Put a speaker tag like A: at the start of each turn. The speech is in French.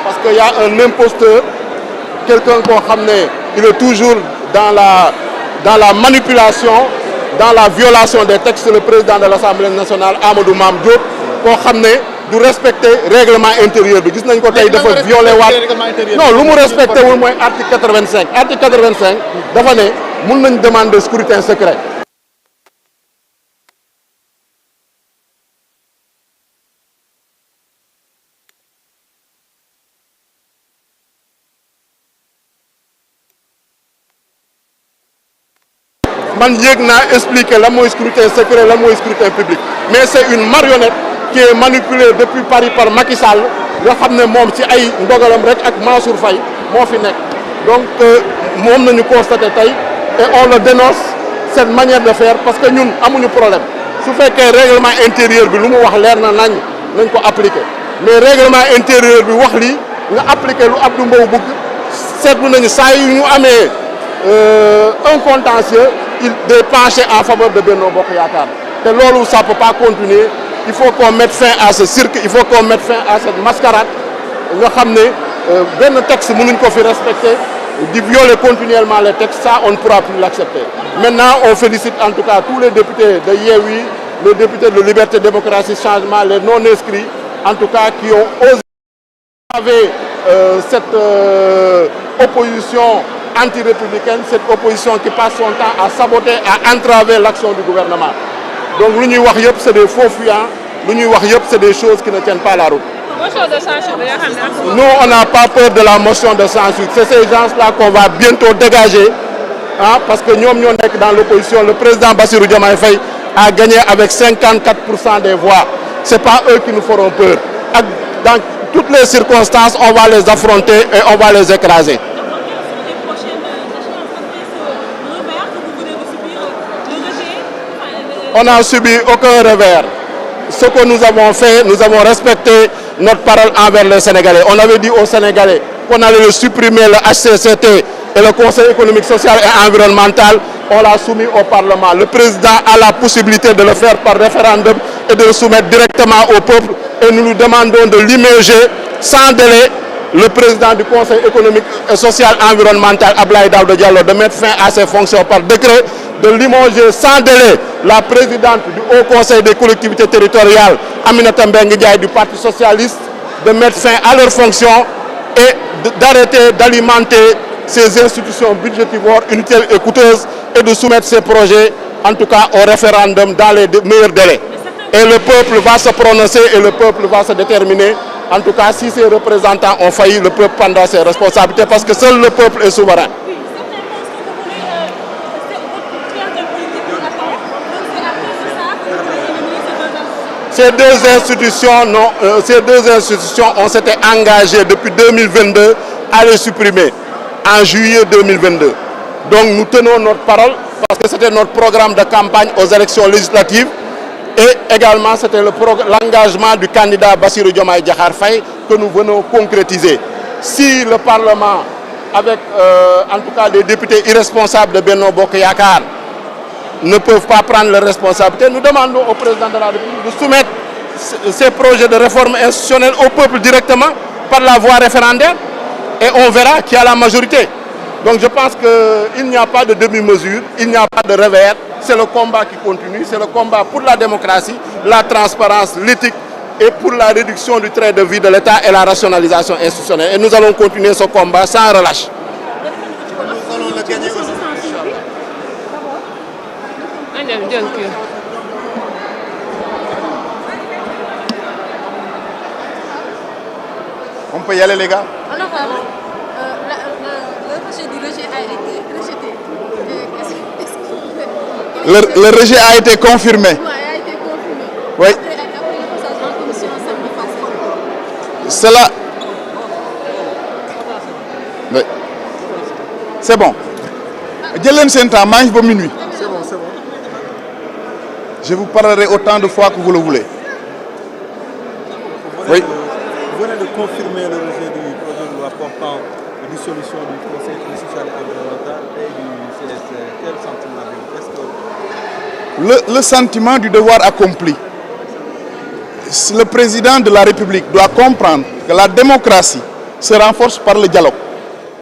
A: parce qu'il y a un imposteur, quelqu'un qu'on ramenait, il est toujours dans la manipulation, dans la violation des textes, le président de l'Assemblée nationale, Amadou Mame Diop, qu'on ramenait, de respecter le règlement intérieur. Nous avons violé non, nous respectons au moins l'article 85. L'article 85, nous demandons de scrutin secret. Je expliqué le scrutin secret, le scrutin public. Mais c'est une marionnette qui est manipulée depuis Paris par Macky Sall. Nous savons que c'est un Mansour Faye. Donc, nous constatons et on le dénonce, cette manière de faire, parce que nous avons un problème. Si vous faites que le règlement intérieur, nous avons appliqué. Mais le règlement intérieur, nous avons appliqué l'Abdou Mbow. C'est pour nous, ça nous a un contentieux. Il penché en faveur de Benno Bokk Yakaar. Et là, ça ne peut pas continuer. Il faut qu'on mette fin à ce cirque, il faut qu'on mette fin à cette mascarade. Nous savons que le texte, nous ne pouvons pas respecter, de violer continuellement les textes, ça, on ne pourra plus l'accepter. Maintenant, on félicite en tout cas tous les députés de Yewwi, les députés de Liberté, Démocratie, Changement, les non-inscrits, en tout cas, qui ont osé cette opposition anti-républicaine, cette opposition qui passe son temps à saboter, à entraver l'action du gouvernement. Donc, ce que nous voyons, c'est des faux fuyants, ce que nous voyons, c'est des choses qui ne tiennent pas la route. Nous, on n'a pas peur de la motion de censure. C'est ces gens-là qu'on va bientôt dégager, hein, parce que nous sommes dans l'opposition. Le président Bassirou Diomaye Faye a gagné avec 54% des voix. Ce n'est pas eux qui nous feront peur. Dans toutes les circonstances, on va les affronter et on va les écraser. On n'a subi aucun revers. Ce que nous avons fait, nous avons respecté notre parole envers les Sénégalais. On avait dit aux Sénégalais qu'on allait supprimer le HCCT et le Conseil économique, social et environnemental. On l'a soumis au Parlement. Le président a la possibilité de le faire par référendum et de le soumettre directement au peuple. Et nous nous demandons de l'immerger sans délai le président du Conseil économique, social et environnemental, Abdoulaye Daouda Diallo, de mettre fin à ses fonctions par décret, de limoger sans délai la présidente du Haut Conseil des collectivités territoriales, Aminata Mbengue Ndiaye du Parti socialiste, de mettre fin à leurs fonctions et d'arrêter d'alimenter ces institutions budgétivores inutiles et coûteuses et de soumettre ces projets, en tout cas au référendum, dans les meilleurs délais. Et le peuple va se prononcer et le peuple va se déterminer. En tout cas, si ses représentants ont failli, le peuple prendra ses responsabilités parce que seul le peuple est souverain. Ces deux institutions ont été engagées depuis 2022 à les supprimer en juillet 2022. Donc nous tenons notre parole parce que c'était notre programme de campagne aux élections législatives et également c'était l'engagement du candidat Bassirou Diomaye Diakhar Faye que nous venons concrétiser. Si le Parlement, avec en tout cas des députés irresponsables de Benno Bokk Yakaar, ne peuvent pas prendre leurs responsabilités, nous demandons au président de la République de soumettre ces projets de réforme institutionnelle au peuple directement par la voie référendaire et on verra qui a la majorité. Donc je pense qu'il n'y a pas de demi-mesure, il n'y a pas de revers, c'est le combat qui continue, c'est le combat pour la démocratie, la transparence, l'éthique et pour la réduction du train de vie de l'État et la rationalisation institutionnelle. Et nous allons continuer ce combat sans relâche.
B: Nous allons le gagner aussi. On peut y aller les gars.
C: Alors, le rejet du rejet a été rejeté.
B: Le rejet a été confirmé.
C: Oui, a été confirmé.
B: Oui.
C: Après le passage en commission,
B: cela. Oui. C'est bon. Djelen Senta, mange pour minuit.
A: C'est bon, c'est bon.
B: Je vous parlerai autant de fois que vous le voulez. Oui.
D: Vous venez de confirmer le rejet du projet de loi portant dissolution du Conseil social et environnemental et du CSR. Quel sentiment avez-vous?
B: Le sentiment du devoir accompli. Le président de la République doit comprendre que la démocratie se renforce par le dialogue.